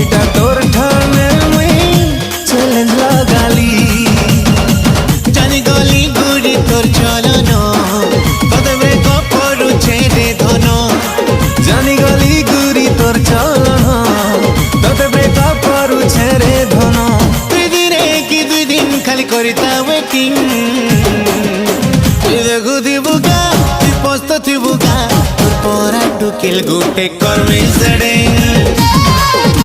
এটা তোর ঠানে মুই চ্যালেঞ্জ লাগালি জানি গলি গুড়ি তোর চলন কদে ব্রেকঅপ করুছে রে ধন জানি গলি গুরি তোর চলন তোতে ব্রেকআপ করুছে রে ধন তুই দিনে কি 2 দিন খালি করিতা ওয়েটিং তুই দেখুথিবু গা তুই পস্তুথিবু গা তোর পরা টুকিল গুটে করবি সেডিং